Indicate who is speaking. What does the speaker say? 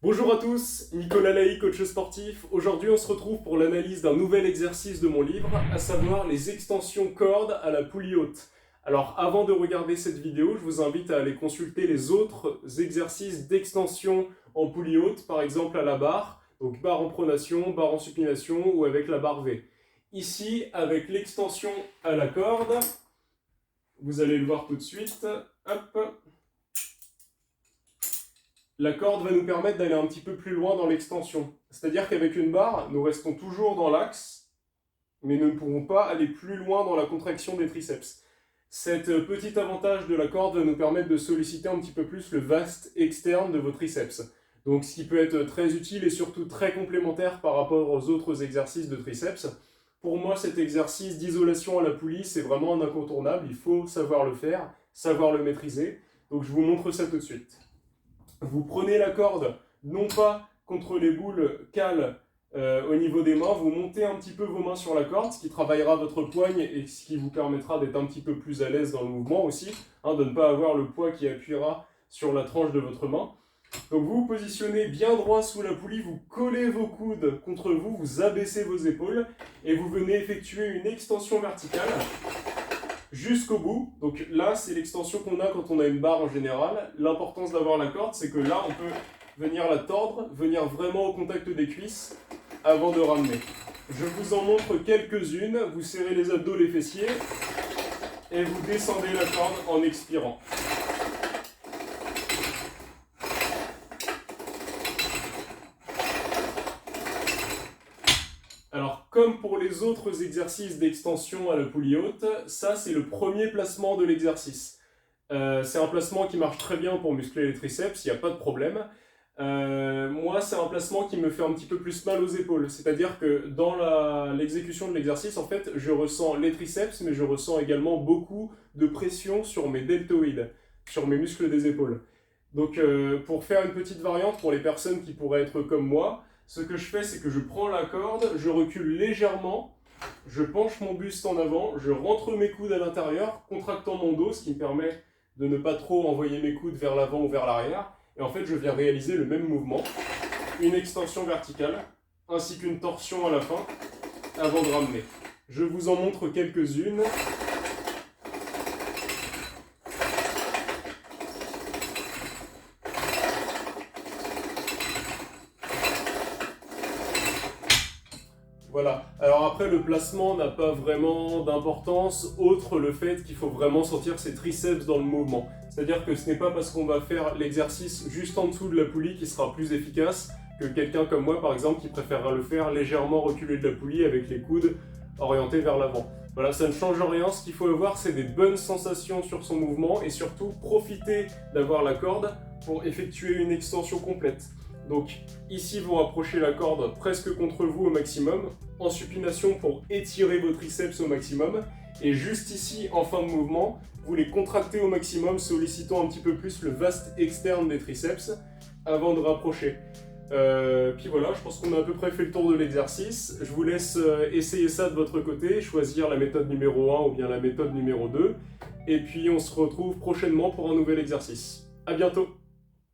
Speaker 1: Bonjour à tous, Nicolas Laïc, coach sportif. Aujourd'hui, on se retrouve pour l'analyse d'un nouvel exercice de mon livre, à savoir les extensions cordes à la poulie haute. Alors, avant de regarder cette vidéo, je vous invite à aller consulter les autres exercices d'extension en poulie haute, par exemple à la barre, donc barre en pronation, barre en supination ou avec la barre V. Ici, avec l'extension à la corde, vous allez le voir tout de suite, hop. La corde va nous permettre d'aller un petit peu plus loin dans l'extension. C'est-à-dire qu'avec une barre, nous restons toujours dans l'axe, mais nous ne pourrons pas aller plus loin dans la contraction des triceps. Cet petit avantage de la corde va nous permettre de solliciter un petit peu plus le vaste externe de vos triceps. Donc ce qui peut être très utile et surtout très complémentaire par rapport aux autres exercices de triceps. Pour moi, cet exercice d'isolation à la poulie, c'est vraiment un incontournable. Il faut savoir le faire, savoir le maîtriser. Donc je vous montre ça tout de suite. Vous prenez la corde, non pas contre les boules cales au niveau des mains, vous montez un petit peu vos mains sur la corde, ce qui travaillera votre poigne et ce qui vous permettra d'être un petit peu plus à l'aise dans le mouvement aussi, de ne pas avoir le poids qui appuiera sur la tranche de votre main. Donc vous vous positionnez bien droit sous la poulie, vous collez vos coudes contre vous, vous abaissez vos épaules et vous venez effectuer une extension verticale jusqu'au bout. Donc là, c'est l'extension qu'on a quand on a une barre en général. L'importance d'avoir la corde, c'est que là, on peut venir la tordre, venir vraiment au contact des cuisses avant de ramener. Je vous en montre quelques-unes. Vous serrez les abdos, les fessiers et vous descendez la corde en expirant. Alors, comme pour les autres exercices d'extension à la poulie haute, ça c'est le premier placement de l'exercice. C'est un placement qui marche très bien pour muscler les triceps, il n'y a pas de problème. Moi, c'est un placement qui me fait un petit peu plus mal aux épaules. C'est-à-dire que dans l'exécution de l'exercice, en fait, je ressens les triceps, mais je ressens également beaucoup de pression sur mes deltoïdes, sur mes muscles des épaules. Donc, pour faire une petite variante pour les personnes qui pourraient être comme moi, ce que je fais, c'est que je prends la corde, je recule légèrement, je penche mon buste en avant, je rentre mes coudes à l'intérieur, contractant mon dos, ce qui me permet de ne pas trop envoyer mes coudes vers l'avant ou vers l'arrière. Et en fait, je viens réaliser le même mouvement, une extension verticale, ainsi qu'une torsion à la fin, avant de ramener. Je vous en montre quelques-unes. Voilà. Alors après, le placement n'a pas vraiment d'importance, autre le fait qu'il faut vraiment sentir ses triceps dans le mouvement. C'est-à-dire que ce n'est pas parce qu'on va faire l'exercice juste en dessous de la poulie qui sera plus efficace que quelqu'un comme moi, par exemple, qui préférera le faire légèrement reculé de la poulie avec les coudes orientés vers l'avant. Voilà, ça ne change rien. Ce qu'il faut avoir, c'est des bonnes sensations sur son mouvement et surtout profiter d'avoir la corde pour effectuer une extension complète. Donc ici, vous rapprochez la corde presque contre vous au maximum, en supination pour étirer vos triceps au maximum, et juste ici, en fin de mouvement, vous les contractez au maximum, sollicitant un petit peu plus le vaste externe des triceps avant de rapprocher. Puis voilà, je pense qu'on a à peu près fait le tour de l'exercice. Je vous laisse essayer ça de votre côté, choisir la méthode numéro 1 ou bien la méthode numéro 2, et puis on se retrouve prochainement pour un nouvel exercice. À bientôt!